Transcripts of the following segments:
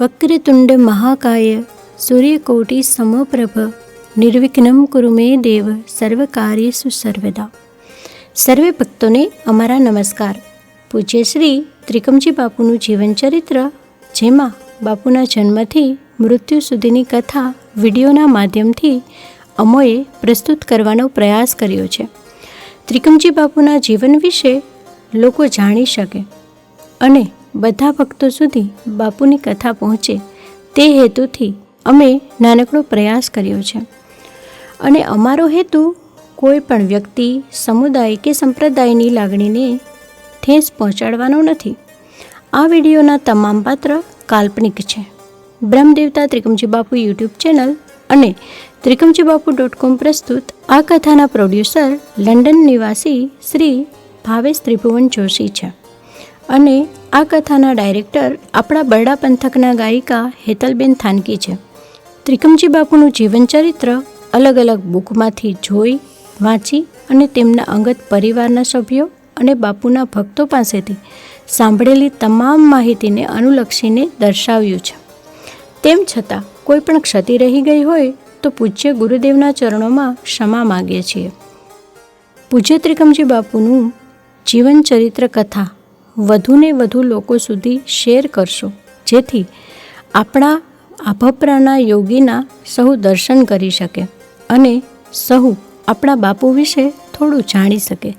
વક્રતુંડ મહાકાય સૂર્યકોટિ સમપ્રભ નિર્વિઘ્નમ કુરુ મે દેવ સર્વકાર્યેષુ સર્વદા. સર્વે ભક્તોને અમારા નમસ્કાર. પૂજ્ય શ્રી ત્રિકમજી બાપુનું જીવનચરિત્ર, જેમાં બાપુના જન્મથી મૃત્યુ સુધીની કથા વિડીયોના માધ્યમથી અમોએ પ્રસ્તુત કરવાનો પ્રયાસ કર્યો છે. ત્રિકમજી બાપુના જીવન વિશે લોકો જાણી શકે અને બધા ભક્તો સુધી બાપુની કથા પહોંચે તે હેતુથી અમે નાનકડો પ્રયાસ કર્યો છે. અને અમારો હેતુ કોઈ પણ વ્યક્તિ, સમુદાય કે સંપ્રદાયની લાગણીને ઠેસ પહોંચાડવાનો નથી. આ વિડીયોના તમામ પાત્ર કાલ્પનિક છે. બ્રહ્મદેવતા ત્રિકમજી બાપુ યુટ્યુબ ચેનલ અને trikamjibapu.com પ્રસ્તુત આ કથાના પ્રોડ્યુસર લંડન નિવાસી શ્રી ભાવેશ ત્રિભુવન જોશી છે અને આ કથાના ડાયરેક્ટર આપણા બરડા પંથકના ગાયિકા હેતલબેન થાનકી છે. ત્રિકમજી બાપુનું જીવનચરિત્ર અલગ અલગ બુકમાંથી જોઈ, વાંચી અને તેમના અંગત પરિવારના સભ્યો અને બાપુના ભક્તો પાસેથી સાંભળેલી તમામ માહિતીને અનુલક્ષીને દર્શાવ્યું છે. તેમ છતાં કોઈ પણ ક્ષતિ રહી ગઈ હોય તો પૂજ્ય ગુરુદેવના ચરણોમાં ક્ષમા માગીએ છીએ. પૂજ્ય ત્રિકમજી બાપુનું જીવનચરિત્ર કથા વધુને વધુ લોકો સુધી શેર કરશો, જેથી આપણા આભપરાના યોગીના સહુ દર્શન કરી શકે અને સહુ આપણા બાપુ વિશે થોડું જાણી શકે.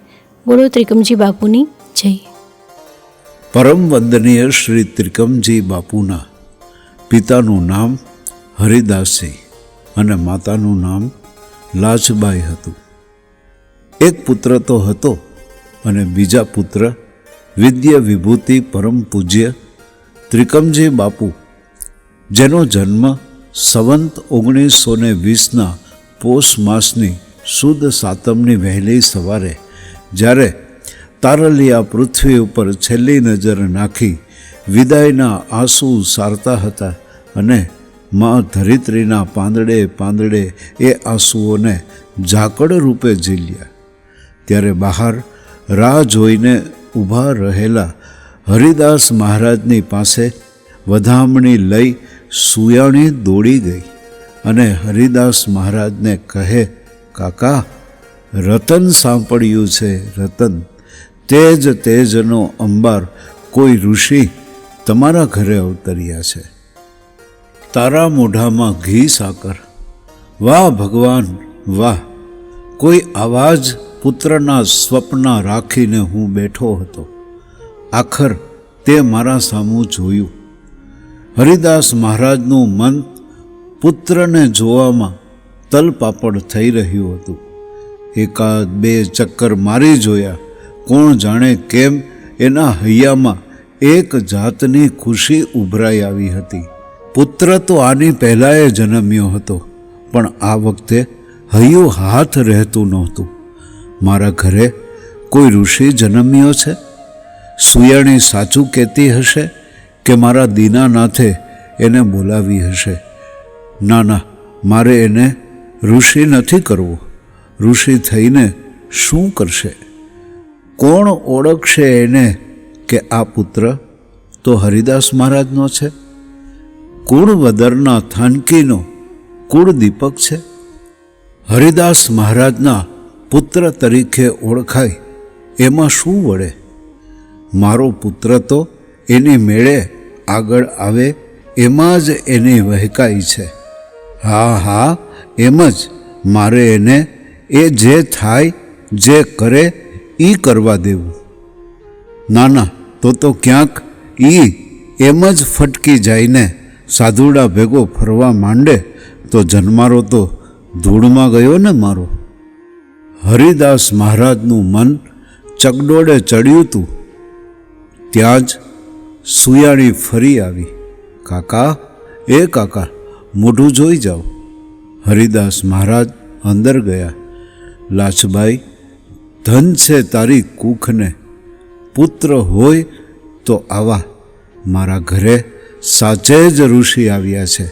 બોલો ત્રિકમજી બાપુની જય. પરમ વંદનીય શ્રી ત્રિકમજી બાપુના પિતાનું નામ હરિદાસજી અને માતાનું નામ લાજબાઈ હતું. એક પુત્ર તો હતો અને બીજા પુત્ર વિદ્ય વિભૂતિ પરમ પૂજ્ય ત્રિકમજી બાપુ, જેનો જન્મ સંવંત 1920ના પોષ માસની સુદ સાતમની વહેલી સવારે, જ્યારે તારલિયા પૃથ્વી ઉપર છેલ્લી નજર નાખી વિદાયના આંસુ સારતા હતા અને મા ધરિત્રીના પાંદડે પાંદડે એ આંસુઓને ઝાકળ રૂપે ઝીલ્યા, ત્યારે બહાર રાહ જોઈને ઊભા રહેલા હરિદાસ મહારાજની પાસે વધામણી લઈ સુયાણી દોડી ગઈ અને હરિદાસ મહારાજને કહે, કાકા, રતન સાંપડ્યું છે, રતન. તેજ તેજનો અંબાર કોઈ ઋષિ તમારા ઘરે અવતર્યા છે. તારા મોઢામાં ઘી સાકર. વાહ ભગવાન વાહ! કોઈ આવા જ પુત્રના સ્વપ્ન રાખીને હું બેઠો હતો. આખર તે મારા સામું જોયું. હરિદાસ મહારાજનું મન પુત્રને જોવામાં તલપાપડ થઈ રહ્યું હતું. એકાદ બે ચક્કર મારી જોયા. કોણ જાણે કેમ એના હૈયામાં એક જાતની ખુશી ઉભરાઈ આવી હતી. પુત્ર તો આની પહેલાંય જન્મ્યો હતો, પણ આ વખતે હૈયું હાથ રહેતું નહોતું. મારા ઘરે કોઈ ઋષિ જન્મ્યો છે? સુયાણી સાચું કહેતી હશે કે મારા દીનાનાથે એને બોલાવી હશે? ના ના, મારે એને ઋષિ નથી કરવો. ઋષિ થઈને શું કરશે? કોણ ઓળખશે એને કે આ પુત્ર તો હરિદાસ મહારાજનો છે? કુળવદરના થાનકીનો કુળદીપક છે. હરિદાસ મહારાજના પુત્ર તરીકે ઓળખાય એમાં શું વળે? મારો પુત્ર તો એની મેળે આગળ આવે એમાં જ એની વહેકાઈ છે. હા હા, એમ જ મારે એને એ જે થાય, જે કરે એ કરવા દેવું. ના ના, તો ક્યાંક એમ જ ફટકી જાયને સાધુડા ભેગો ફરવા માંડે તો જન્મારો તો ધૂળમાં ગયો ને મારો. હરિદાસ મહારાજનું મન ચગડોળે ચડ્યું હતું. ત્યાં જ સુયાણી ફરી આવી. કાકા, એ કાકા, મોઢું જોઈ જાઓ. હરિદાસ મહારાજ અંદર ગયા. લાજબાઈ, ધન છે તારી કુખને. પુત્ર હોય તો આવા. મારા ઘરે સાચે જ ઋષિ આવ્યા છે.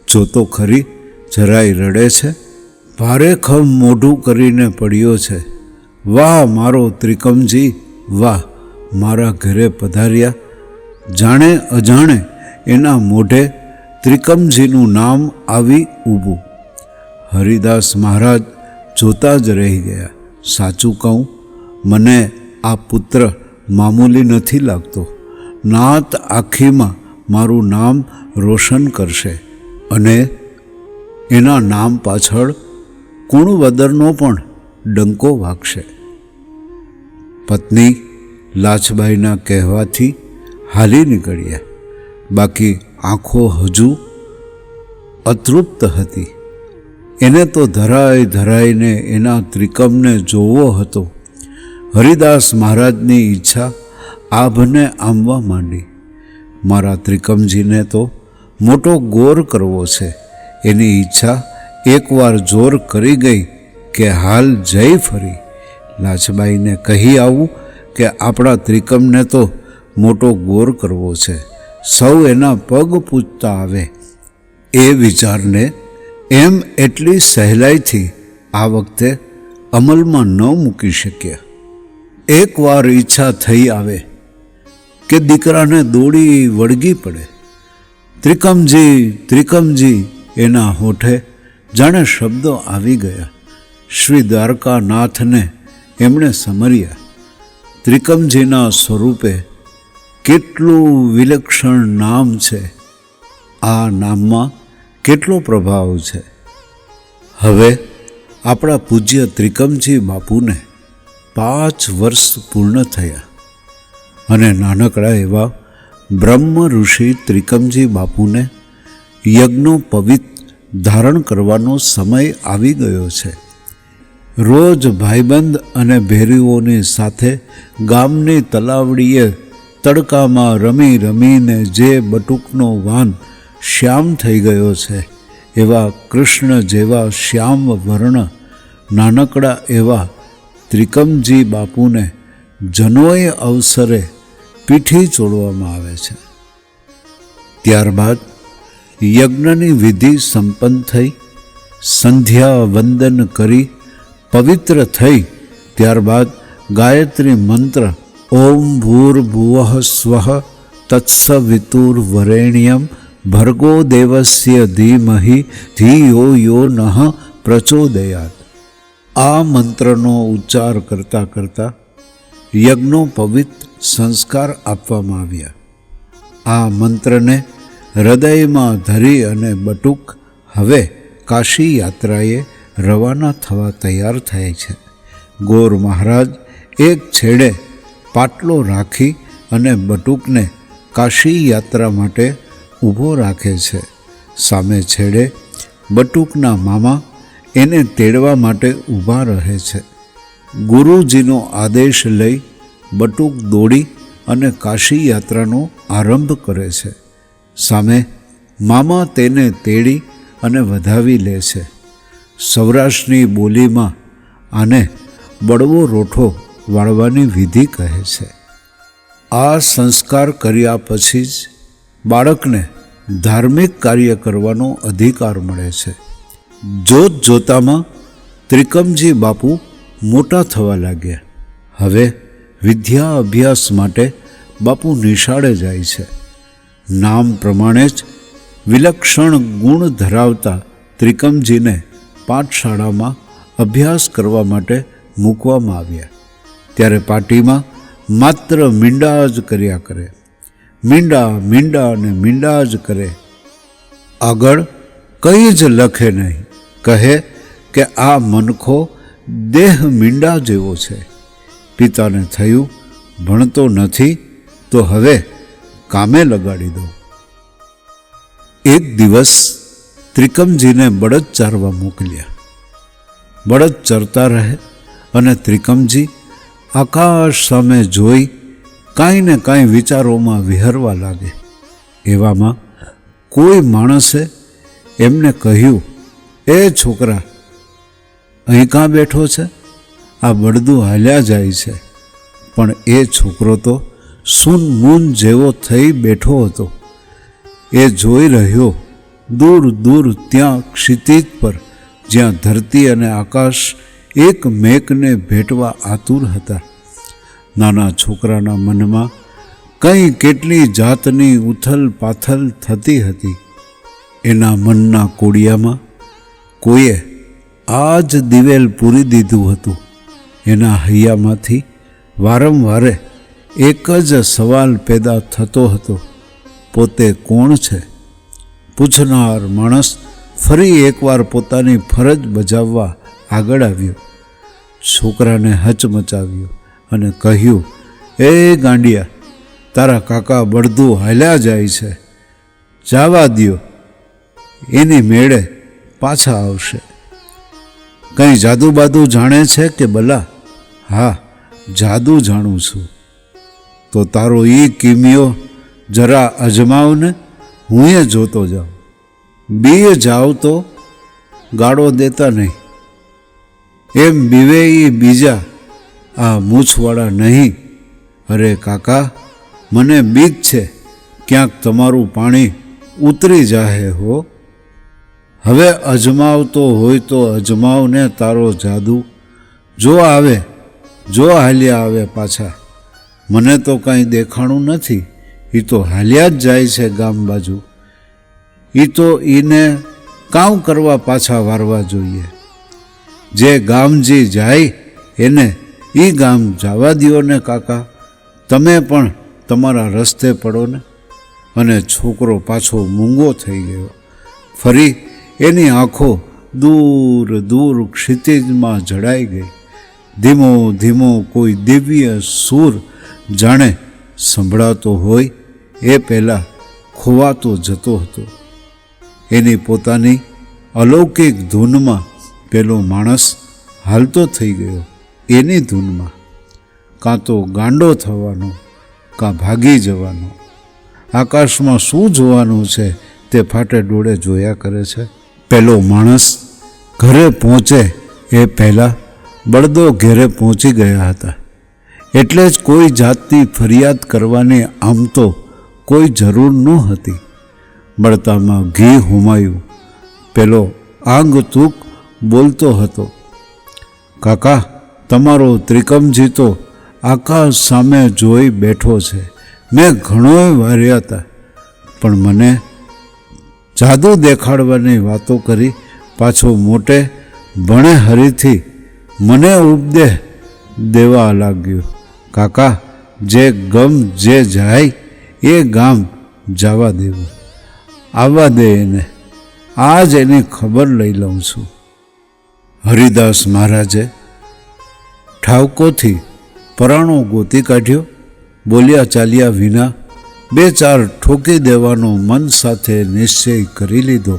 જોતો ખરી, જરાય રડે છે. ભારે ખમ મોઢું કરીને પડ્યો છે. વાહ મારો ત્રિકમજી, વાહ! મારા ઘરે પધાર્યા. જાણે અજાણે એના મોઢે ત્રિકમજીનું નામ આવી ઊભું. હરિદાસ મહારાજ જોતા જ રહી ગયા. સાચું કહું, મને આ પુત્ર મામૂલી નથી લાગતો. નાત આખીમાં મારું નામ રોશન કરશે અને એના નામ પાછળ કુણવદરનો પણ ડંકો વાગશે. પત્ની લાછબાઈના કહેવાથી હાલી નીકળ્યા. બાકી આંખો હજુ અતૃપ્ત હતી. એને તો ધરાઈ ધરાઈને એના ત્રિકમને જોવો હતો. હરિદાસ મહારાજની ઈચ્છા આભને આંબવા માંડી. મારા ત્રિકમજીને તો મોટો ગોર કરવો છે. એની ઈચ્છા એકવાર જોર કરી ગઈ કે હાલ જઈ ફરી લાછબાઈને કહી આવું કે આપણા ત્રિકમને તો મોટો ગોર કરવો છે, સૌ એના પગ પૂજતા આવે. એ વિચારને એમ એટલી સહેલાઈથી આ વખતે અમલમાં ન મૂકી શક્યા. એકવાર ઈચ્છા થઈ આવે કે દીકરાને દોડી વળગી પડે. ત્રિકમજી ત્રિકમજી એના હોઠે જાણે શબ્દો આવી ગયા. શ્રી દ્વારકાનાથને એમણે સમર્યા. ત્રિકમજીના સ્વરૂપે કેટલું વિલક્ષણ નામ છે. આ નામમાં કેટલો પ્રભાવ છે. હવે આપણા પૂજ્ય ત્રિકમજી બાપુને 5 વર્ષ પૂર્ણ થયા અને નાનકડા એવા બ્રહ્મ ઋષિ ત્રિકમજી બાપુને યજ્ઞોપવિત ધારણ કરવાનો સમય આવી ગયો છે. રોજ ભાઈબંધ અને ભેરીઓની સાથે ગામની તલાવડીએ તડકામાં રમી રમીને જે બટુકનો વાન શ્યામ થઈ ગયો છે, એવા કૃષ્ણ જેવા શ્યામ વર્ણ નાનકડા એવા ત્રિકમજી બાપુને જનોય અવસરે પીઠી ચોડવામાં આવે છે. ત્યારબાદ યજ્ઞની વિધિ સંપન્ન થઈ, સંધ્યા વંદન કરી પવિત્ર થઈ ત્યારબાદ ગાયત્રી મંત્ર ઓમ ભૂર્ભુવઃ સ્વઃ તત્સવિતુર્વરેણ્યમ ભર્ગો દેવસ્ય ધીમહિ ધિયો યો નઃ પ્રચોદયાત. આ મંત્રનો ઉચ્ચાર કરતાં કરતાં યજ્ઞોપવિત સંસ્કાર આપવામાં આવ્યા. આ મંત્રને હૃદયમાં ધરી અને બટુક હવે કાશી યાત્રાએ રવાના થવા તૈયાર થાય છે. ગોર મહારાજ એક છેડે પાટલો રાખી અને બટુકને કાશી યાત્રા માટે ઊભો રાખે છે. સામે છેડે બટુકના મામા એને તેડવા માટે ઊભા રહે છે. ગુરુજીનો આદેશ લઈ બટુક દોડી અને કાશી યાત્રાનો આરંભ કરે છે. સામે મામા તેને તેડી અને વધાવી લે છે. સૌરાષ્ટ્રની બોલીમાં આને બળવો રોઠો વાળવાની વિધિ કહે છે. આ સંસ્કાર કર્યા પછી જ બાળકને ધાર્મિક કાર્ય કરવાનો અધિકાર મળે છે. જોત જોતામાં ત્રિકમજી બાપુ મોટા થવા લાગ્યા. હવે વિદ્યા અભ્યાસ માટે બાપુ નિશાળે જાય છે. નામ પ્રમાણે જ વિલક્ષણ ગુણ ધરાવતા ત્રિકમજીને પાઠશાળામાં અભ્યાસ કરવા માટે મૂકવામાં આવ્યા. ત્યારે પાટીમાં માત્ર મીંડા જ કર્યા કરે. મીંડા મીંડા અને મીંડા જ કરે. આગળ કંઈ જ લખે નહીં. કહે કે આ મનખો દેહ મીંડા જેવો છે. પિતાને થયું ભણતો નથી તો હવે કામે લગાડી દો. એક દિવસ ત્રિકમજીને બળદ ચારવા મોકલ્યા. બળદ ચરતા રહે અને ત્રિકમજી આકાશ સામે જોઈ કાંઈ ને કાંઈ વિચારોમાં વિહરવા લાગે. એવામાં કોઈ માણસે એમને કહ્યું, એ છોકરા, અહીં કાં બેઠો છે? આ બળદું હાલ્યા જાય છે. પણ એ છોકરો તો સૂન મૂન જેવો થઈ બેઠો હતો. એ જોઈ રહ્યો દૂર દૂર ત્યાં ક્ષિતિજ પર, જ્યાં ધરતી અને આકાશ એક મેકને ભેટવા આતુર હતા. નાના છોકરાના મનમાં કંઈ કેટલી જાતની ઉથલ પાથલ થતી હતી. એના મનના કોડિયામાં કોઈએ આ જ દિવેલ પૂરી દીધું હતું. એના હૈયામાંથી વારંવારે એક જ સવાલ પેદા થતો હતો, પોતે કોણ છે? પૂછનાર માણસ ફરી એકવાર પોતાની ફરજ બજાવવા આગળ આવ્યો. છોકરાને હચમચાવ્યો અને કહ્યું, એ ગાંડિયા, તારા કાકા બળદું હાલ્યા જાય છે, જાવા દ્યો, એની મેળે પાછા આવશે. કંઈ જાદુ બાદુ જાણે છે કે ભલા? હા, જાદુ જાણું છું. તો તારો ઈ કિમિયો જરા અજમાવને, હું એ જોતો જાઉં. બીએ જાવ તો ગાળો દેતા નહીં. એમ બીવે ઈ બીજા, આ મૂછવાળા નહીં. અરે કાકા, મને બીક છે ક્યાંક તમારું પાણી ઉતરી જાહે હો. હવે અજમાવતો હોય તો અજમાવને તારો જાદુ. જો આવે, જો હાલ્યા આવે પાછા. મને તો કાંઈ દેખાણું નથી. એ તો હાલ્યા જ જાય છે ગામ બાજુ. એ તો એને કામ કરવા પાછા વારવા જોઈએ. જે ગામજી જાય એને એ ગામ જવા દ્યો ને કાકા. તમે પણ તમારા રસ્તે પડો ને. અને છોકરો પાછો મૂંગો થઈ ગયો. ફરી એની આંખો દૂર દૂર ક્ષિતિજમાં જડાઈ ગઈ. ધીમો ધીમો કોઈ દિવ્ય સૂર જાણે સંભળાતો હોય એ પહેલાં ખોવાતો જતો હતો. એની પોતાની અલૌકિક ધૂનમાં પેલો માણસ હાલતો થઈ ગયો. એની ધૂનમાં કાં તો ગાંડો થવાનો, કાં ભાગી જવાનો. આકાશમાં શું જોવાનું છે તે ફાટે ડોળે જોયા કરે છે. પેલો માણસ ઘરે પહોંચે એ પહેલાં બળદો ઘેરે પહોંચી ગયા હતા. એટલે જ કોઈ જાતની ફરિયાદ કરવાની આમ તો કોઈ જરૂર નહોતી. બળતામાં ઘી હુમાયું. પેલો આંગ તૂક બોલતો હતો, કાકા, તમારો ત્રિકમજી તો આકાશ સામે જોઈ બેઠો છે. મેં ઘણોય વાર્યા હતા, પણ મને જાદુ દેખાડવાની વાતો કરી પાછો મોટે ભણે હરીથી મને ઉપદેશ દેવા લાગ્યો. કાકા, જે ગમ જે જાય એ ગામ જવા દેવું. આવવા દે એને. આજ એની ખબર લઈ લઉં છું. હરિદાસ મહારાજે ઠાવકોથી પરાણો ગોતી કાઢ્યો. બોલ્યા ચાલ્યા વિના બે ચાર ઠોકી દેવાનો મન સાથે નિશ્ચય કરી લીધો.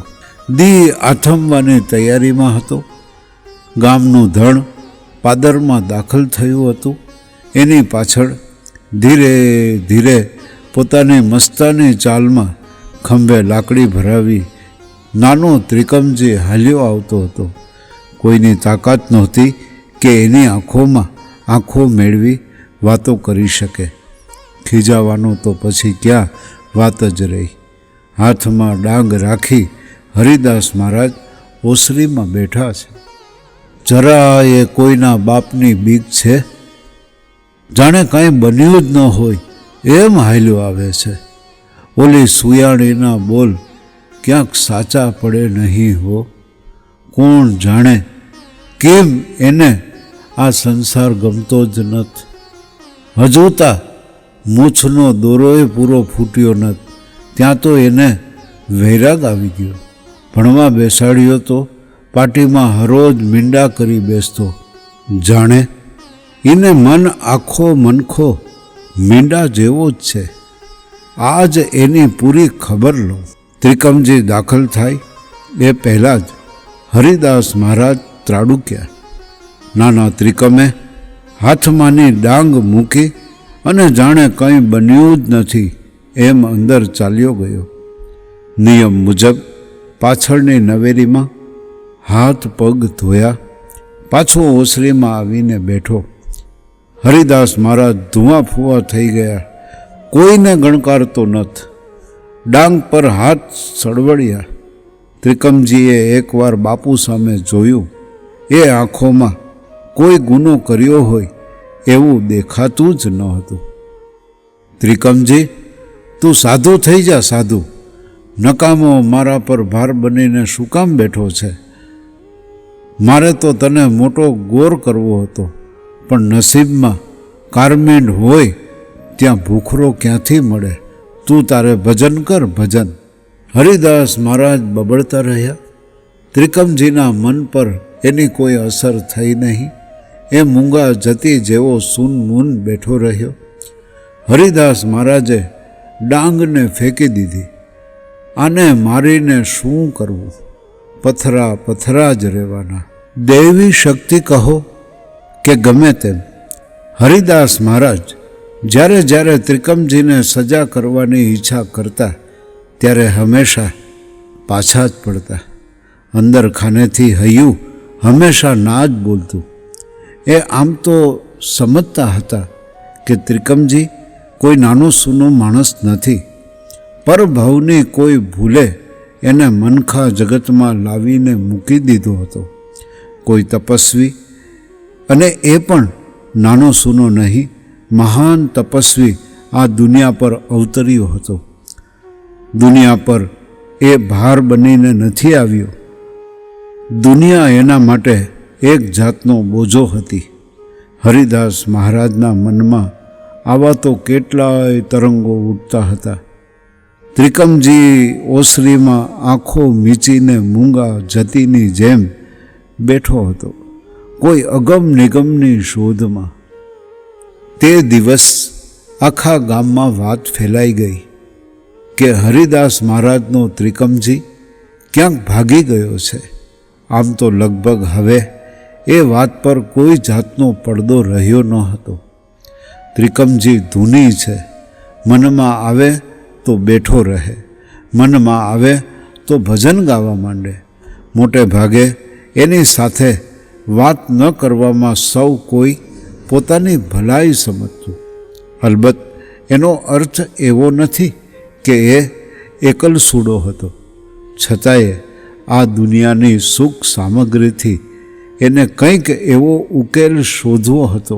દી આથમવાની તૈયારીમાં હતો. ગામનું ધણ પાદરમાં દાખલ થયું હતું. એની પાછળ ધીરે ધીરે પોતાની મસ્તાની ચાલમાં ખંભે લાકડી ભરાવી નાનો ત્રિકમજી હાલ્યો આવતો હતો. કોઈની તાકાત નહોતી કે એની આંખોમાં આંખો મેળવી વાતો કરી શકે. ખીજાવાનું તો પછી ક્યાં વાત જ રહી. હાથમાં ડાંગ રાખી હરિદાસ મહારાજ ઓસરીમાં બેઠા છે. જરા એ કોઈના બાપની બીક છે. જાણે કાંઈ બન્યું જ ન હોય એમ હાલ્યો આવે છે. ઓલી સુયાણીના બોલ ક્યાંક સાચા પડે નહીં હો. કોણ જાણે કેમ એને આ સંસાર ગમતો જ નથી. હજુતા મૂછનો દોરોય પૂરો ફૂટ્યો નથી ત્યાં તો એને વૈરાગ આવી ગયો. ભણવા બેસાડ્યો તો પાટીમાં હરોજ મીંડા કરી બેસતો. જાણે એને મન આખો મનખો મીંડા જેવો જ છે. આજ એની પૂરી ખબર લઉં. ત્રિકમજી દાખલ થાય એ પહેલાં જ હરિદાસ મહારાજ ત્રાડુક્યા. નાના ત્રિકમે હાથમાંની ડાંગ મૂકી અને જાણે કંઈ બન્યું જ નથી એમ અંદર ચાલ્યો ગયો. નિયમ મુજબ પાછળની નવેરીમાં હાથ પગ ધોયા પાછો ઓસરીમાં આવીને બેઠો. હરિદાસ મહારાજ ધુઆ ફુવા થઈ ગયા. કોઈને ગણકારતો નથી. ડાંગ પર હાથ સળવળ્યા. ત્રિકમજીએ એકવાર બાપુ સામે જોયું. એ આંખોમાં કોઈ ગુનો કર્યો હોય એવું દેખાતું જ ન હતું. ત્રિકમજી, તું સાધુ થઈ જા સાધુ. નકામો મારા પર ભાર બનીને શું કામ બેઠો છે? મારે તો તને મોટો ગોર કરવો હતો, પણ નસીબમાં કારમીંડ હોય ત્યાં ભૂખરો ક્યાંથી મળે? તું તારે ભજન કર, ભજન. હરિદાસ મહારાજ બબડતા રહ્યા. ત્રિકમજીના મન પર એની કોઈ અસર થઈ નહીં. એ મૂંગા જતી જેવો સૂનમૂન બેઠો રહ્યો. હરિદાસ મહારાજે ડાંગને ફેંકી દીધી. આને મારીને શું કરવું? પથરા પથરા જ રહેવાના. દૈવી શક્તિ કહો કે ગમે તેમ, હરિદાસ મહારાજ જ્યારે જ્યારે ત્રિકમજીને સજા કરવાની ઈચ્છા કરતા ત્યારે હંમેશા પાછા જ પડતા. અંદર ખાનેથી હૈયું હંમેશા ના જ બોલતું. એ આમ તો સમજતા હતા કે ત્રિકમજી કોઈ નાનો સૂનો માણસ નથી. પરભાવની કોઈ ભૂલે એને મનખા જગતમાં લાવીને મૂકી દીધો હતો. કોઈ તપસ્વી, અને એ પણ નાનો સૂનો નહીં, મહાન તપસ્વી આ દુનિયા પર અવતર્યો હતો. દુનિયા પર એ ભાર બનીને નથી આવ્યો. દુનિયા એના માટે એક જાતનો બોજો હતી. હરિદાસ મહારાજના મનમાં આવા તો કેટલાય તરંગો ઉઠતા હતા. ત્રિકમજી ઓસરીમાં આંખો મીચીને મૂંગા જતીની જેમ બેઠો હતો, કોઈ અગમ નિગમની શોધમાં. તે દિવસ આખા ગામમાં વાત ફેલાઈ ગઈ કે હરિદાસ મહારાજનો ત્રિકમજી ક્યાંક ભાગી ગયો છે. આમ તો લગભગ હવે એ વાત પર કોઈ જાતનો પડદો રહ્યો ન હતો. ત્રિકમજી ધૂની છે. મનમાં આવે તો બેઠો રહે, મનમાં આવે તો ભજન ગાવા માંડે. મોટે ભાગે એની સાથે વાત ન કરવામાં સૌ કોઈ પોતાની ભલાઈ સમજતું. અલબત્ત એનો અર્થ એવો નથી કે એ એકલસૂડો હતો. છતાંય આ દુનિયાની સુખ સામગ્રીથી એને કંઈક એવો ઉકેલ શોધવો હતો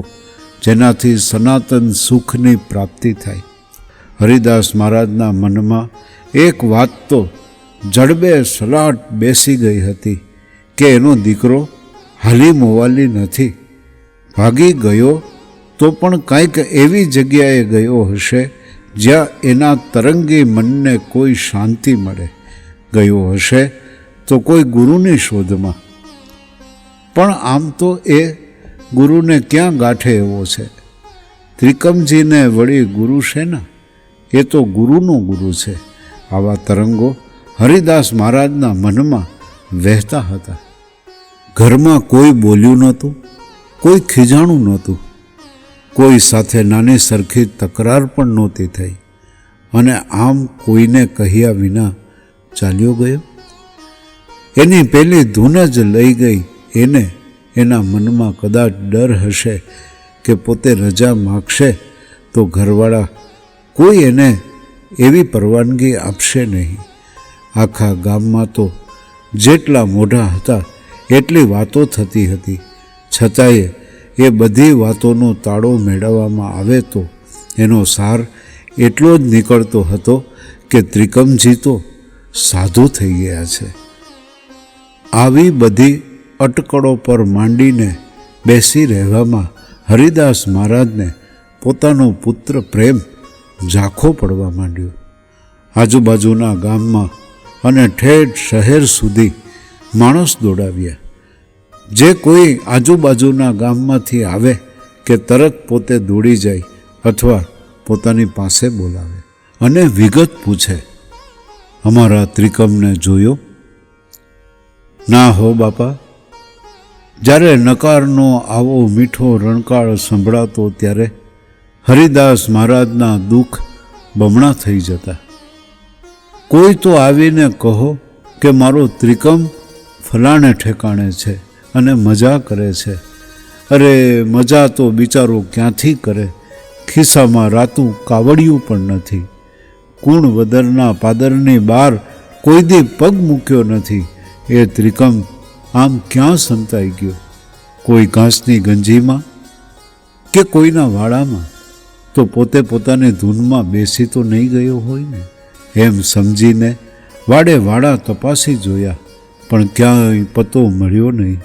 જેનાથી સનાતન સુખની પ્રાપ્તિ થાય. હરિદાસ મહારાજના મનમાં એક વાત તો જડબે સલાટ બેસી ગઈ હતી કે એનો દીકરો હાલી મોવાલી નથી. ભાગી ગયો તો પણ કંઈક એવી જગ્યાએ ગયો હશે જ્યાં એના તરંગી મનને કોઈ શાંતિ મળે. ગયો હશે તો કોઈ ગુરુની શોધમાં. પણ આમ તો એ ગુરુને ક્યાં ગાંઠે એવો છે? ત્રિકમજીને વળી ગુરુ છે ને, એ તો ગુરુનો ગુરુ છે. આવા તરંગો હરિદાસ મહારાજના મનમાં વહેતા હતા. ઘરમાં કોઈ બોલ્યું નહોતું, કોઈ ખીજાણું નહોતું, કોઈ સાથે નાની સરખી તકરાર પણ નહોતી થઈ, અને આમ કોઈને કહ્યા વિના ચાલ્યો ગયો. એની પેલી ધૂન જ લઈ ગઈ એને. એના મનમાં કદાચ ડર હશે કે પોતે રજા માગશે તો ઘરવાળા કોઈ એને એવી પરવાનગી આપશે નહીં. આખા ગામમાં તો જેટલા મોઢા હતા એટલી વાતો થતી હતી. છતાંય એ બધી વાતોનો તાળો મેળવવામાં આવે તો એનો સાર એટલો જ નીકળતો હતો કે ત્રિકમજી તો સાધુ થઈ ગયા છે. આવી બધી અટકળો પર માંડીને બેસી રહેવામાં હરિદાસ મહારાજને પોતાનો પુત્ર પ્રેમ ઝાંખો પડવા માંડ્યો. આજુબાજુના ગામમાં અને ઠેઠ શહેર સુધી માણસ દોડાવ્યા. જે કોઈ આજુબાજુના ગામમાંથી આવે કે તરત પોતે દોડી જાય અથવા પોતાની પાસે બોલાવે અને વિગત પૂછે, અમારા ત્રિકમને જોયો? ના હો બાપા. જ્યારે નકારનો આવો મીઠો રણકાળ સંભળાતો ત્યારે હરિદાસ મહારાજના દુઃખ બમણા થઈ જતા. કોઈ તો આવીને કહો કે મારો ત્રિકમ ફલાણે ઠેકાણે છે અને મજા કરે છે. અરે મજા તો બિચારો ક્યાંથી કરે? ખિસ્સામાં રાતું કાવડિયું પણ નથી. કુણ વદરના પાદરની બહાર કોઈ દી પગ મૂક્યો નથી. એ ત્રિકમ આમ ક્યાં સંતાઈ ગયો? કોઈ ઘાસની ગંજીમાં કે કોઈના વાડામાં? તો પોતે પોતાની ધૂનમાં બેસી તો નહીં ગયો હોય ને, એમ સમજીને વાડે વાડા તપાસી જોયા, પણ ક્યાંય પતો મળ્યો નહીં.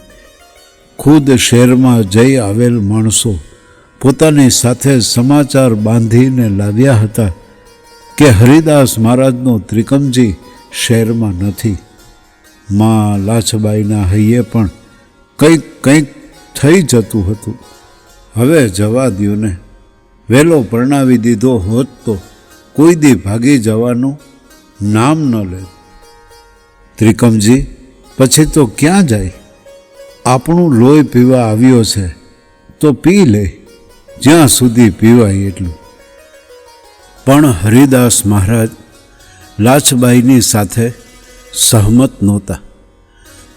ખુદ શહેરમાં જઈ આવેલ માણસો પોતાની સાથે સમાચાર બાંધીને લાવ્યા હતા કે હરિદાસ મહારાજનો ત્રિકમજી શહેરમાં નથી. માં લાછબાઈના હૈયે પણ કંઈક થઈ જતું હતું. હવે જવા દ્યો ને, વહેલો પરણાવી દીધો હોત તો કોઈ દી ભાગી જવાનું નામ ન લે. ત્રિકમજી પછી તો ક્યાં જાય? આપણું લોહી પીવા આવ્યો છે તો પી લે, જ્યાં સુધી પીવાય એટલું. પણ હરિદાસ મહારાજ લાછબાઈની સાથે સહમત નહોતા.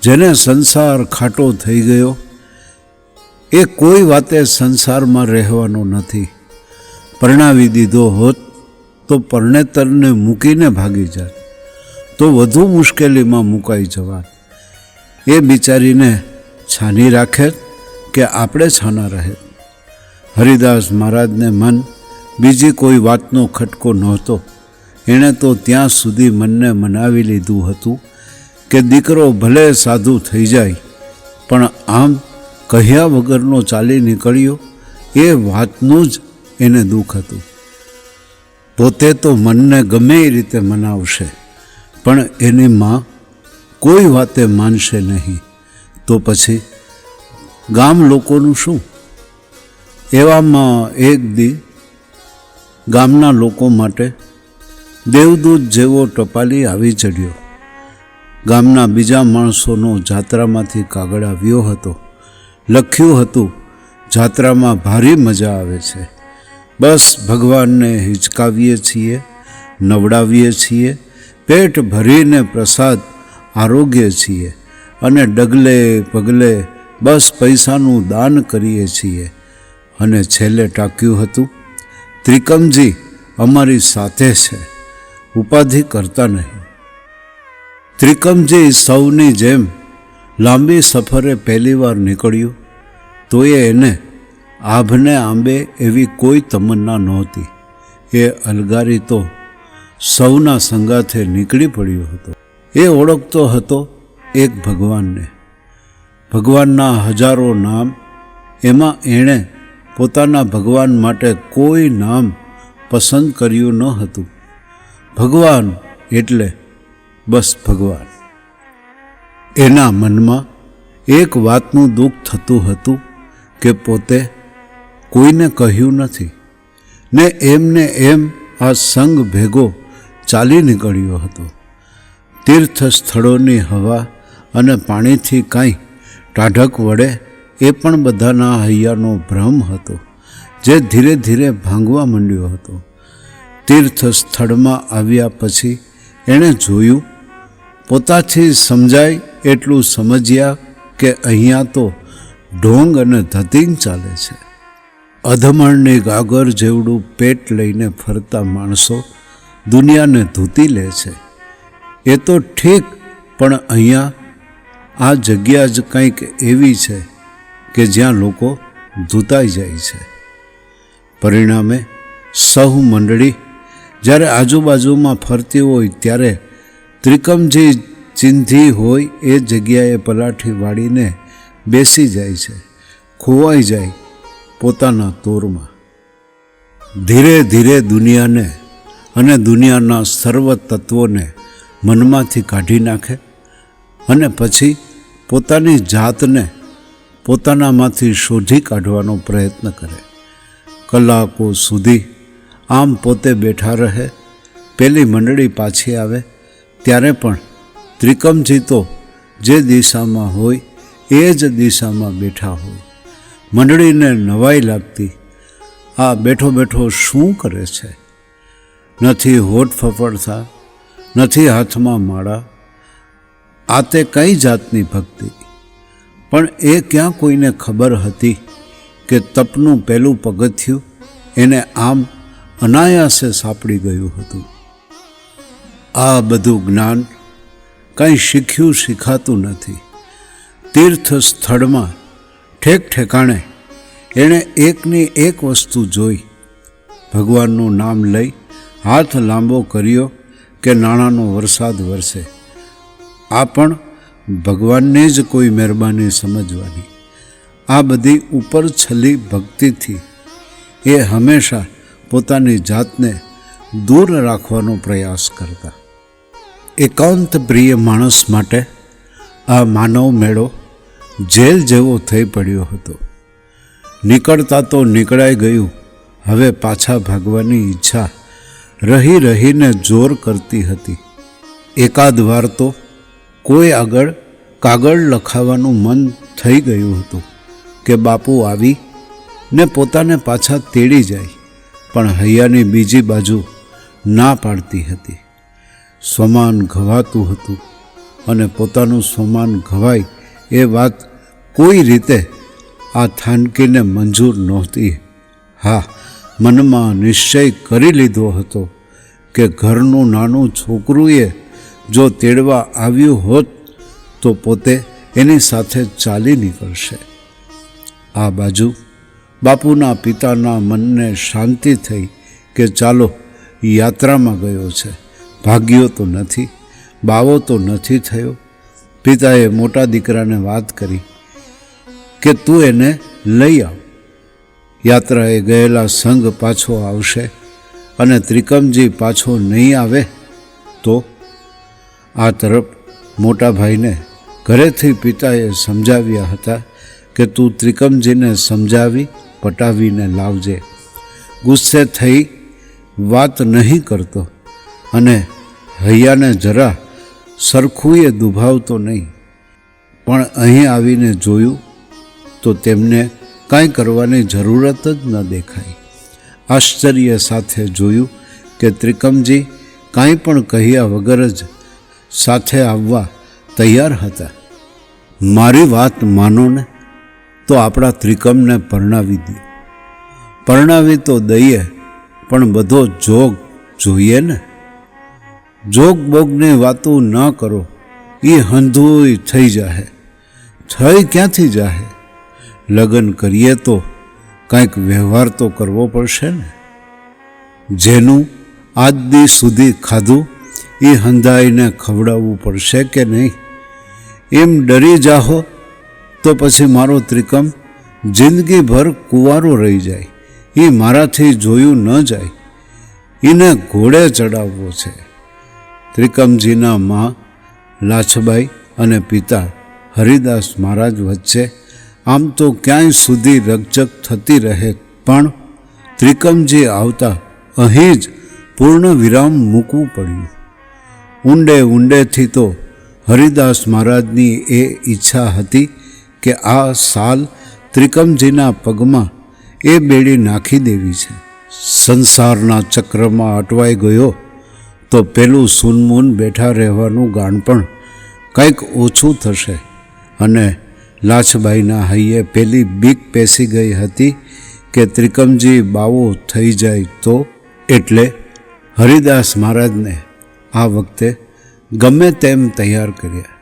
જેને સંસાર ખાટો થઈ ગયો એ કોઈ વાતે સંસારમાં રહેવાનો નથી. પરણાવી દીધો હોત તો પરણેતરને મૂકીને ભાગી જાત તો વધુ મુશ્કેલીમાં મુકાઈ જવાત. એ બિચારીને છાની રાખે કે આપણે છાના રહે. હરિદાસ મહારાજને મન બીજી કોઈ વાતનો ખટકો નહોતો. એણે તો ત્યાં સુધી મનને મનાવી લીધું હતું કે દીકરો ભલે સાધુ થઈ જાય પણ આમ કહ્યા વગરનો ચાલી નીકળ્યો એ વાતનું જ એને દુઃખ હતું. પોતે તો મનને ગમે એ રીતે મનાવશે પણ એની માં કોઈ વાતે માનશે નહીં તો પછી ગામ લોકોનું શું? એવામાં એક દી ગામના લોકો માટે દેવદૂત જેવો ટપાલી આવી ચડ્યો. ગામના બીજા માણસોનો જાત્રામાંથી કાગળ આવ્યો હતો. લખ્યું હતું, જાત્રામાં ભારી મજા આવે છે. બસ ભગવાનને હિચકાવીએ છીએ, નવડાવીએ છીએ, પેટ ભરીને પ્રસાદ આરોગ્ય છીએ અને ડગલે પગલે બસ પૈસાનું દાન કરીએ છીએ. અને છેલ્લે ટાંક્યું હતું, ત્રિકમજી અમારી સાથે છે, ઉપાધિ કરતા નહીં. ત્રિકમજી સૌની જેમ લાંબી સફરે પહેલીવાર નીકળ્યું તોય એને આભને આંબે એવી કોઈ તમન્ના નહોતી. એ અલગારી તો સૌના સંગાથે નીકળી પડ્યો હતો. એ ઓળખતો હતો એક ભગવાનને. ભગવાનના હજારો નામ, એમાં એણે પોતાના ભગવાન માટે કોઈ નામ પસંદ કર્યું ન હતું. ભગવાન એટલે બસ ભગવાન. એના મનમાં એક વાતનું દુઃખ થતું હતું કે પોતે કોઈને કહ્યું નથી ને એમને એમ આ સંગ ભેગો ચાલી નીકળ્યો હતો. તીર્થ સ્થળોની હવા અને પાણીથી કાંઈ ટાઢક વડે એ પણ બધાના હૈયાનો ભ્રમ હતો જે ધીરે ધીરે ભાંગવા માંડ્યો હતો. તીર્થ સ્થળમાં આવ્યા પછી એણે જોયું, પોતાથી સમજાય એટલું સમજ્યા કે અહીંયા તો ઢોંગ અને ધતિંગ ચાલે છે. અધમણની ગાગર જેવડું પેટ લઈને ફરતા માણસો દુનિયાને ધૂતી લે છે. એ તો ઠીક, પણ અહીંયા આ જગ્યા જ કંઈક એવી છે કે જ્યાં લોકો ધૂતાઈ જાય છે. પરિણામે સહુ મંડળી જ્યારે આજુબાજુમાં ફરતી હોય ત્યારે ત્રિકમજી ચિંધી હોય એ જગ્યાએ પલાઠી વાળીને બેસી જાય છે, ખોવાઈ જાય પોતાના તોરમાં. ધીરે ધીરે દુનિયાને અને દુનિયાના સર્વ તત્વોને મનમાંથી કાઢી નાખે અને પછી પોતાની જાતને પોતાનામાંથી શોધી કાઢવાનો પ્રયત્ન કરે. કલાકો સુધી આમ પોતે બેઠા રહે. પેલી મંડળી પાછી આવે ત્યારે પણ ત્રિકમજી તો જે દિશામાં હોય એ જ દિશામાં બેઠા હોય. મંડળીને નવાઈ લાગતી, આ બેઠો બેઠો શું કરે છે? નથી હોઠ ફફડતા, નથી હાથમાં માળા. આ તે કઈ જાતની ભક્તિ? પણ એ ક્યાં કોઈને ખબર હતી કે તપનું પહેલું પગથિયું એને આમ અનાયાસે સાંપડી ગયું હતું. આ બધું જ્ઞાન કંઈ શીખ્યું શીખાતું નથી. તીર્થ સ્થળમાં ઠેક ઠેકાણે એણે એકની એક વસ્તુ જોઈ, ભગવાનનું નામ લઈ હાથ લાંબો કર્યો કે નાણાંનો વરસાદ વરસે. આ પણ ભગવાનની જ કોઈ મહેરબાની સમજવાની. આ બધી ઉપર છલી ભક્તિથી એ હંમેશા પોતાની જાતને દૂર રાખવાનો પ્રયાસ કરતા. એકાંત પ્રિય માણસ માટે આ માનવ મેળો જેલ જેવો થઈ પડ્યો હતો. નીકળતા તો નીકળાઈ ગયું, હવે પાછા ભાગવાની ઈચ્છા રહી રહીને જોર કરતી હતી. એકાદ વાર તો કોઈ આગળ કાગળ લખાવાનું મન થઈ ગયું હતું કે બાપુ આવી ને પોતાને પાછા તેડી જાય, પણ હૈયાની બીજી બાજુ ના પાડતી હતી. સ્વમાન ઘવાતું હતું અને પોતાનું સ્વમાન ઘવાય એ વાત કોઈ રીતે આ થાનકીને મંજૂર નહોતી. હા, મનમાં નિશ્ચય કરી લીધો હતો કે ઘરનું નાનું છોકરુંએ જો તેડવા આવ્યું હોત તો પોતે એની સાથે ચાલી નીકળશે. આ બાજુ બાપુના પિતાના મનને શાંતિ થઈ કે ચાલો યાત્રામાં ગયો છે, ભાગ્યો તો નથી, બાવો તો નથી થયો. પિતાએ મોટા દીકરાને વાત કરી કે તું એને લઈ આવ. યાત્રાએ ગયેલા સંઘ પાછો આવશે અને ત્રિકમજી પાછો નહીં આવે તો? આ તરફ મોટા ભાઈને ઘરેથી પિતાએ સમજાવ્યા હતા કે તું ત્રિકમજીને સમજાવી પટાવીને લાવજે. ગુસ્સે થઈ વાત નહીં કરતો અને હૈયાને જરા સરખુંએ દુભાવતો નહીં. પણ અહીં આવીને જોયું તો તેમને કાંઈ કરવાની જરૂરત જ ન દેખાઈ. આશ્ચર્ય સાથે જોયું કે ત્રિકમજી કાંઈ પણ કહ્યા વગર જ સાથે આવવા તૈયાર હતા. મારી વાત માનો ને તો આપણા ત્રિકમને પરણાવી દો. પરણાવી તો દઈએ, પણ બધો જોગ જોઈએ ને. જોગ બોગની વાતો ન કરો, એ હંધુય થઈ જાહે. થઈ ક્યાંથી જાહે? લગ્ન કરીએ તો કાંઈક વ્યવહાર તો કરવો પડશે ને. જેનું આજ દી સુધી ખાધું એ હંધાઈને ખવડાવવું પડશે કે નહીં? એમ ડરી જાહો તો પછી મારો ત્રિકમ જિંદગીભર કુંવારો રહી જાય. એ મારાથી જોયું ન જાય. એને ઘોડે ચડાવવો છે. ત્રિકમજીના મા લાછબાઈ અને પિતા હરિદાસ મહારાજ વચ્ચે આમ તો ક્યાંય સુધી રકઝક થતી રહે, પણ ત્રિકમજી આવતા અહીં જ પૂર્ણ વિરામ મૂકવું પડ્યું. ઊંડે ઊંડેથી તો હરિદાસ મહારાજની એ ઈચ્છા હતી કે આ સાલ ત્રિકમજીના પગમાં એ બેડી નાખી દેવી છે. સંસારના ચક્રમાં અટવાઈ ગયો તો પેલું સૂનમૂન બેઠા રહેવાનું ગાણ પણ કંઈક ઓછું થશે. અને લાછબાઈના હૈયે પેલી બીક પેસી ગઈ હતી કે ત્રિકમજી બાવો થઈ જાય તો. એટલે હરિદાસ મહારાજને આ વખતે ગમે તેમ તૈયાર કર્યા.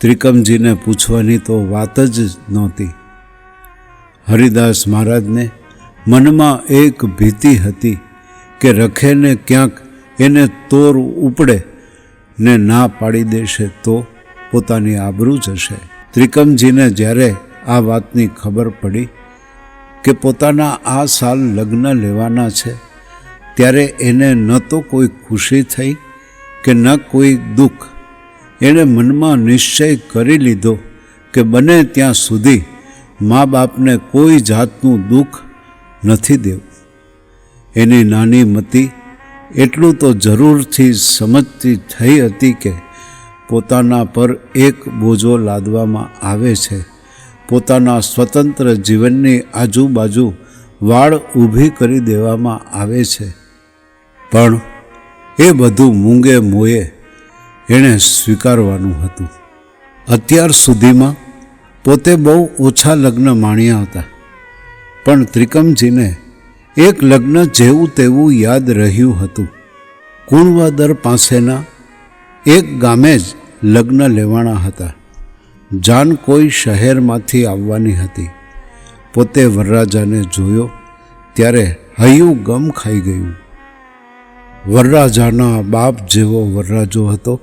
ત્રિકમજીને પૂછવાની તો વાત જ નહોતી. હરિદાસ મહારાજને મનમાં એક ભીતિ હતી કે રખેને ક્યાંક એને તોર ઉપડે ને ના પાડી દેશે તો પોતાની આબરૂ જશે. ત્રિકમજીને જ્યારે આ વાતની ખબર પડી કે પોતાના આ સાલ લગ્ન લેવાના છે, ત્યારે એને ન તો કોઈ ખુશી થઈ કે ન કોઈ દુઃખ. એણે મનમાં નિશ્ચય કરી લીધો કે બને ત્યાં સુધી મા બાપને કોઈ જાતનું દુઃખ નથી દેવું. એની નાની મતી એટલું તો જરૂરથી સમજતી થઈ હતી કે પોતાના પર એક બોજો લાદવામાં આવે છે. પોતાના સ્વતંત્ર જીવનની આજુબાજુ વાડ ઊભી કરી દેવામાં આવે છે. પણ એ બધું મૂંગે મોયે એણે સ્વીકારવાનું હતું. અત્યાર સુધીમાં પોતે બહુ ઓછા લગ્ન માણ્યા હતા, પણ ત્રિકમજીને એક લગ્ન જેવું તેવું યાદ રહ્યું હતું. કુણવાદર પાસેના એક ગામે જ લગ્ન લેવાના હતા. જાન કોઈ શહેરમાંથી આવવાની હતી. પોતે વરરાજાને જોયો ત્યારે હૈયું ગમ ખાઈ ગયું. વરરાજાના બાપ જેવો વરરાજો હતો.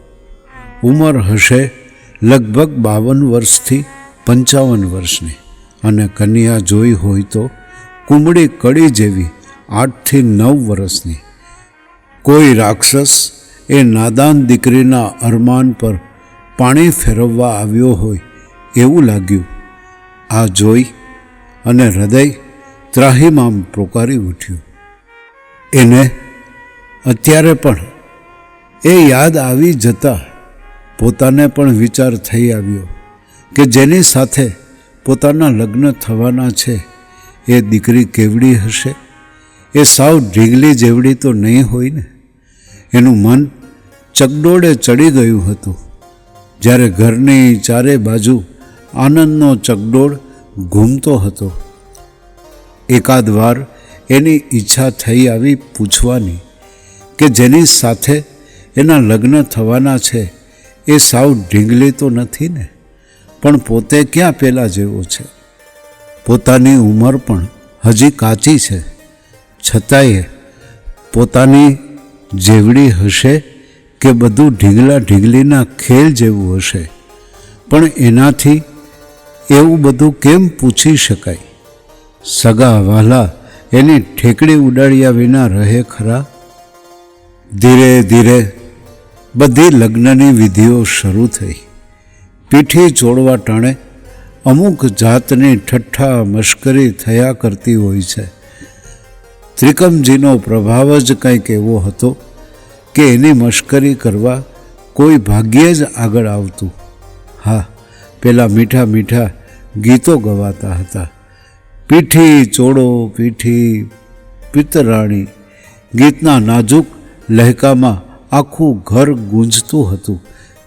ઉંમર હશે લગભગ 52 વર્ષથી 55 વર્ષની, અને કન્યા જોઈ હોય તો કુમળી કડી જેવી 8 થી 9 વર્ષની. કોઈ રાક્ષસ એ નાદાન દીકરીના અરમાન પર પાણી ફેરવવા આવ્યો હોય એવું લાગ્યું. આ જોઈ અને હૃદય ત્રાહિમામ પોકારી ઉઠ્યું. એને અત્યારે પણ એ યાદ આવી જતાં પોતાને પણ વિચાર થઈ આવ્યો કે જેની સાથે પોતાના લગ્ન થવાના છે એ દીકરી કેવડી હશે. એ સાવ ઢીંગલી જેવડી તો નહીં હોય ને. એનું મન ચકડોળે ચડી ગયું હતું. જ્યારે ઘરની ચારે બાજુ આનંદનો ચકડોળ ઘૂમતો હતો, એકાદ વાર એની ઈચ્છા થઈ આવી પૂછવાની કે જેની સાથે એના લગ્ન થવાના છે એ સાવ ઢીંગલી તો નથી ને, પણ પોતે ક્યાં પેલા જેવો છે. પોતાની ઉંમર પણ હજી કાચી છે, છતાંય પોતાની જેવડી હશે કે બધું ઢીંગલા ઢીંગલીના ખેલ જેવું હશે. પણ એનાથી એવું બધું કેમ પૂછી શકાય? સગા વહાલા એની ઠેકડી ઉડાડ્યા વિના રહે ખરા? ધીરે ધીરે બધી લગ્નની વિધિઓ શરૂ થઈ. પીઠી ચોળવા ટાણે અમુક જાતની ઠઠ્ઠા મશ્કરી થયા કરતી હોય છે. ત્રિકમજીનો પ્રભાવ જ કંઈક એવો હતો કે એની મશ્કરી કરવા કોઈ ભાગ્યે જ આગળ આવતું. હા, પેલા મીઠા મીઠા ગીતો ગવાતા હતા. પીઠી ચોળો પીઠી પિતરાણી ગીતના નાજુક લહેકામાં આખું ઘર ગૂંજતું હતું.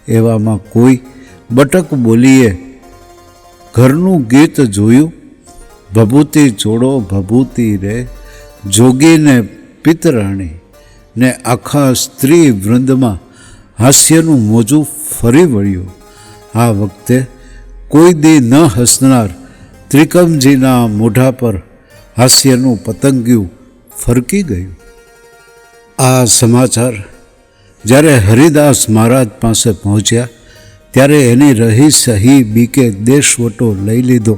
એવામાં કોઈ બટક બોલીએ ઘરનું ગીત જોયું. ભભૂતિ ચોળો ભભૂતિ રે જોગીને પિતરાણી, ને આખા સ્ત્રી વૃંદમાં હાસ્યનું મોજું ફરી વળ્યું. આ વખતે કોઈ દી ન હસનાર ત્રિકમજીના મોઢા પર હાસ્યનું પતંગિયું ફરકી ગયું. આ સમાચાર જ્યારે હરિદાસ મહારાજ પાસે પહોંચ્યા ત્યારે એની રહી સહી બીકે દેશવટો લઈ લીધો.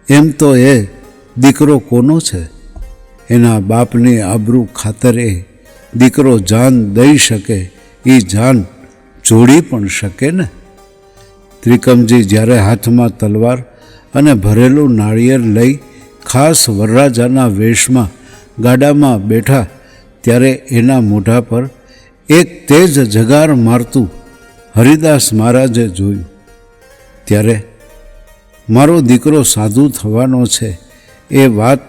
એમ તો એ દીકરો કોનો છે? એના બાપની આબરૂ ખાતરે દીકરો જાન દઈ શકે એ જાન જોડી પણ શકે ને. ત્રિકમજી જ્યારે હાથમાં તલવાર અને ભરેલું નાળિયેર લઈ ખાસ વરરાજાના વેશમાં ગાડામાં બેઠા ત્યારે એના મોઢા પર એક તેજ જગાર મારતું હરિદાસ મહારાજે જોયું. ત્યારે મારો દીકરો સાધુ થવાનો છે એ વાત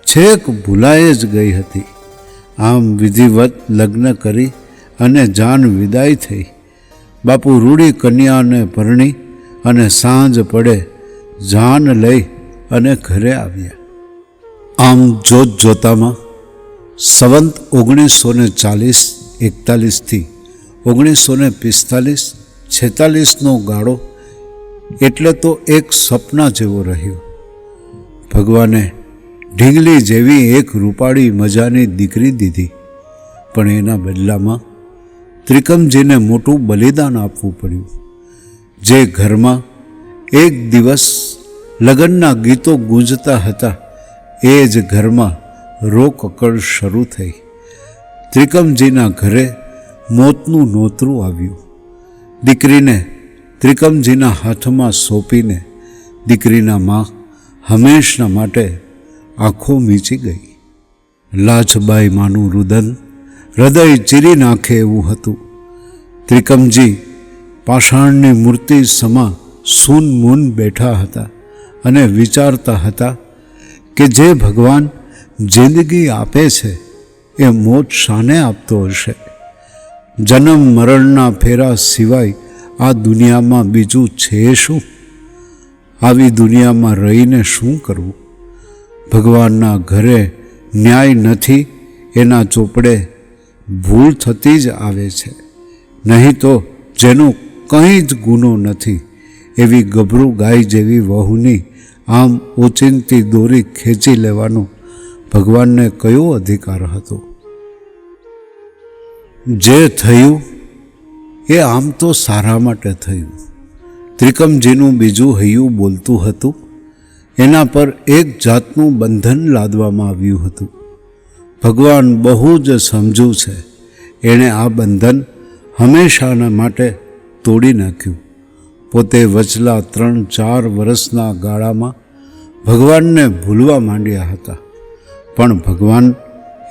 છેક ભૂલાઈ જ ગઈ હતી. આમ વિધિવત લગ્ન કરી અને જાન વિદાય થઈ. બાપુ રૂડી કન્યાને પરણી અને સાંજ પડે જાન લઈ અને ઘરે આવ્યા. આમ જોત જોતામાં સંવંત 1940-41થી 1945-46નો ગાળો એટલે તો એક સપના જેવો રહ્યો. ભગવાને ઢીંગલી જેવી એક રૂપાળી મજાની દીકરી દીધી, પણ એના બદલામાં ત્રિકમજીને મોટું બલિદાન આપવું પડ્યું. જે ઘરમાં એક દિવસ લગ્નના ગીતો ગૂંજતા હતા એ જ ઘરમાં રોકકળ શરૂ થઈ. ત્રિકમજીના ઘરે મોતનું નોતરું આવ્યું. દીકરીને ત્રિકમજીના હાથમાં સોંપીને દીકરીના મા હંમેશના માટે આંખો મીચી ગઈ. લાજબાઈ માનું રુદન હૃદય ચીરી નાખે એવું હતું. ત્રિકમજી પાષાણની મૂર્તિ સમા સૂન મૂન બેઠા હતા અને વિચારતા હતા કે જે ભગવાન જિંદગી આપે છે એ મોત શાને આપતો હશે? જન્મ મરણના ફેરા સિવાય આ દુનિયામાં બીજું છે શું? આવી દુનિયામાં રહીને શું કરવું? ભગવાનના ઘરે ન્યાય નથી એના ચોપડે ભૂલ થતી જ આવે છે. નહીં તો જેનો કંઈ જ ગુનો નથી એવી ગભરું ગાય જેવી વહુની આમ ઓચિંતી દોરી ખેંચી લેવાનો ભગવાનને કયો અધિકાર હતો? જે થયું એ આમ તો સારા માટે થયું. ત્રિકમજીનું બીજું હૈયું બોલતું હતું. એના પર એક જાતનું બંધન લાદવામાં આવ્યું હતું. ભગવાન બહુ જ સમજુ છે. એણે આ બંધન હંમેશાના માટે તોડી નાખ્યું. પોતે વચલા 3-4 વર્ષના ગાળામાં ભગવાનને ભૂલવા માંડ્યા હતા. પણ ભગવાન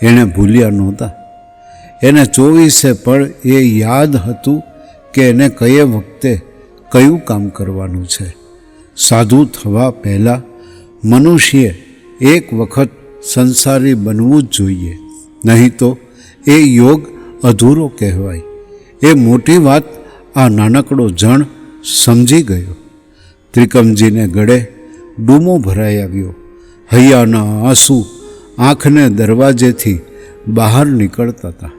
એણે ભૂલ્યા નહોતા. એને 24 પળ એ યાદ હતું કે એને કયે વખતે કયું કામ કરવાનું છે. સાધુ થવા પહેલાં મનુષ્યે એક વખત સંસારી બનવું જ જોઈએ, નહીં તો એ યોગ અધૂરો કહેવાય. એ મોટી વાત આ નાનકડો જણ સમજી ગયો. ત્રિકમજીને ગળે ડૂમો ભરાઈ આવ્યો. હૈયાના આંસુ આંખને દરવાજેથી બહાર નીકળતા હતા.